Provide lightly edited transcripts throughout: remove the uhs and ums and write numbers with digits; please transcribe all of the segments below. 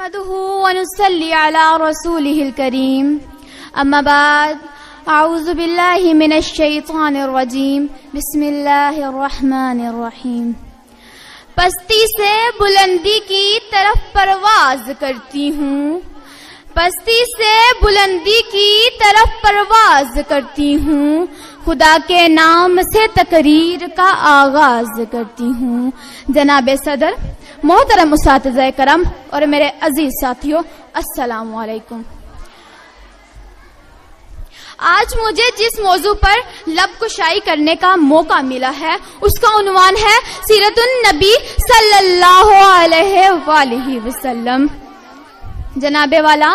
نحمده ونصلي على رسوله الكريم اما بعد اعوذ باللہ من الشیطان الرجیم بسم اللہ الرحمن الرحیم. پستی سے بلندی کی طرف پرواز کرتی ہوں، پستی سے بلندی کی طرف پرواز کرتی ہوں، خدا کے نام سے تقریر کا آغاز کرتی ہوں. جناب صدر، محترم اساتذہ کرام اور میرے عزیز ساتھیوں، السلام علیکم. آج مجھے جس موضوع پر لب کشائی کرنے کا موقع ملا ہے اس کا عنوان ہے سیرت النبی صلی اللہ علیہ وآلہ وسلم. جناب والا،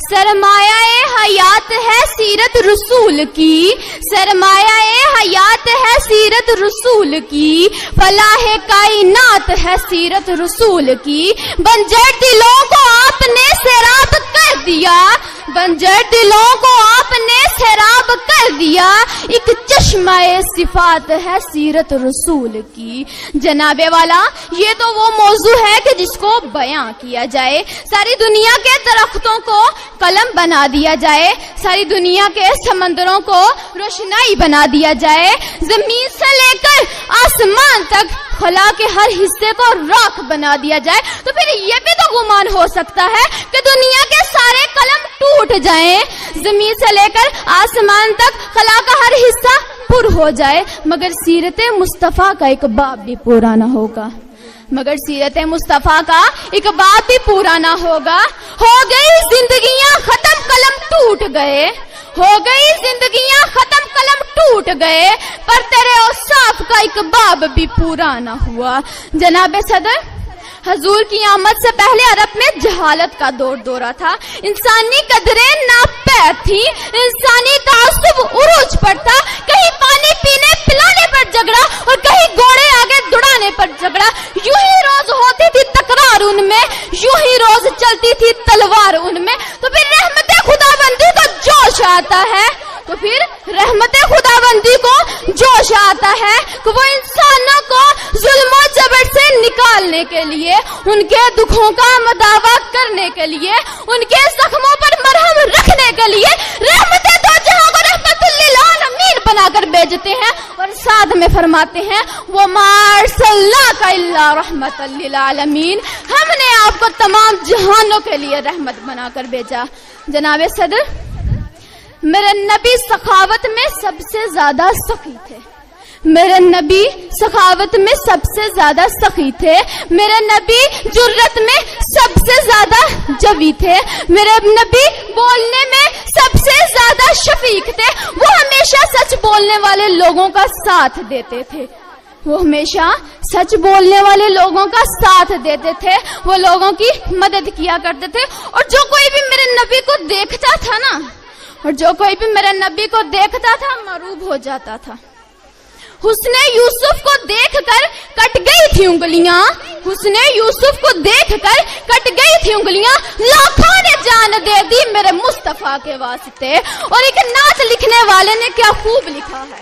سرمایہ حیات ہے سیرت رسول کی، سرمایہ حیات ہے سیرت رسول کی، فلاح کائنات ہے سیرت رسول کی. بنجر دلوں کو آپ نے سیراب کر دیا، بنجر دلوں کو آپ نے سیراب کر دیا، ایک چشمہ صفات ہے سیرت رسول کی. جناب والا، یہ تو وہ موضوع ہے کہ جس کو بیان کیا جائے، ساری دنیا کے درختوں کو قلم بنا دیا جائے، ساری دنیا کے سمندروں کو روشنائی بنا دیا جائے، زمین سے لے کر آسمان تک خلا کے ہر حصے کو راکھ بنا دیا جائے، تو پھر یہ بھی تو گمان ہو سکتا ہے کہ دنیا کے سارے قلم ٹوٹ جائیں، زمین سے لے کر آسمان تک خلا کا ہر حصہ پر ہو جائے، مگر سیرت مصطفیٰ کا ایک باب بھی پورا نہ ہوگا، مگر سیرت مصطفیٰ کا ایک بات بھی پورا نہ ہوگا. ہو گئی زندگیاں ختم، قلم ٹوٹ گئے، ہو گئی زندگیاں ختم، قلم ٹوٹ گئے، پر تیرے اوصاف کا ایک باب بھی پورا نہ ہوا. جناب صدر، حضور کی آمد سے پہلے عرب میں جہالت کا دورہ تھا، انسانی قدریں ناپید تھی، انسانی تعصب عروج پر تھا، کہیں پانی پینے پلانے پر جھگڑا اور کہیں گھوڑے آگے دوڑانے پر جھگڑا. یوں ہی روز ہوتی تھی تکرار ان میں، یوں ہی روز چلتی تھی تلوار ان میں. تو پھر رحمت خداوندی کو جوش آتا ہے، تو پھر رحمت خداوندی کو جوش آتا ہے کہ وہ انسانوں کو ظلم و جبر سے نکالنے کے لیے، ان کے دکھوں کا مداوا کرنے کے لیے، ان کے زخموں پر مرہم رکھنے کے لیے رحمت دو جہاں کو رحمت للعالمین بنا کر بھیجتے ہیں، اور ساتھ میں فرماتے ہیں وَمَا أَرْسَلْنَاكَ إِلَّا رَحْمَةً لِلْعَالَمِينَ، ہم نے آپ کو تمام جہانوں کے لیے رحمت بنا کر بھیجا. جناب صدر، میرے نبی سخاوت میں سب سے زیادہ سخی تھے، میرے نبی سخاوت میں سب سے زیادہ سخی تھے، میرے نبی جرت میں سب سے زیادہ جوی تھے، میرے نبی بولنے میں سب سے زیادہ شفیق تھے. وہ ہمیشہ سچ بولنے والے لوگوں کا ساتھ دیتے تھے، وہ ہمیشہ سچ بولنے والے لوگوں کا ساتھ دیتے تھے، وہ لوگوں کی مدد کیا کرتے تھے. اور جو کوئی بھی میرے نبی کو دیکھتا تھا نا، اور جو کوئی بھی میرے نبی کو دیکھتا تھا مغروب ہو جاتا تھا. حسن یوسف کو دیکھ کر کٹ گئی تھی انگلیاں، حسن یوسف کو دیکھ کر کٹ گئی تھی انگلیاں، لاکھوں نے جان دے دی میرے مصطفیٰ کے واسطے. اور ایک نعت لکھنے والے نے کیا خوب لکھا ہے،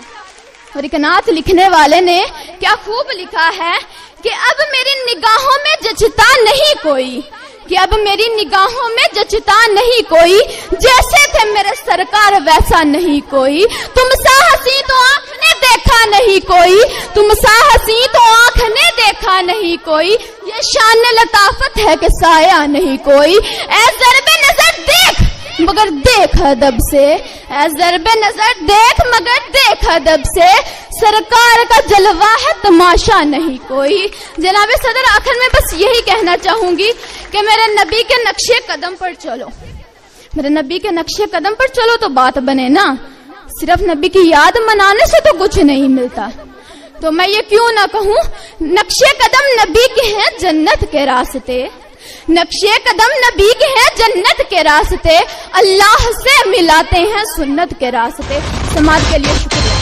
اور ایک نعت لکھنے والے نے کیا خوب لکھا ہے کہ اب میری نگاہوں میں جچتا نہیں کوئی، کہ اب میری نگاہوں میں جچتا نہیں کوئی، جیسے تھے میرے سرکار ویسا نہیں کوئی. تم سا ہنسی تو آنکھ نے دیکھا نہیں کوئی، تم سا ہنسی تو آنکھ نے دیکھا نہیں کوئی، یہ شان لطافت ہے کہ سایہ نہیں کوئی. اے ضرب نظر دیکھ مگر دیکھ ادب سے، اے ضرب نظر دیکھ مگر دیکھ ادب سے، سرکار کا جلوہ ہے تماشا نہیں کوئی. جناب صدر، آخر میں بس یہی کہنا چاہوں گی کہ میرے نبی کے نقشے قدم پر چلو، میرے نبی کے نقشے قدم پر چلو تو بات بنے نا. صرف نبی کی یاد منانے سے تو کچھ نہیں ملتا. تو میں یہ کیوں نہ کہوں، نقشے قدم نبی کے ہیں جنت کے راستے، نقشے قدم نبی کے ہیں جنت کے راستے، اللہ سے ملاتے ہیں سنت کے راستے. سماعت کے لیے شکریہ.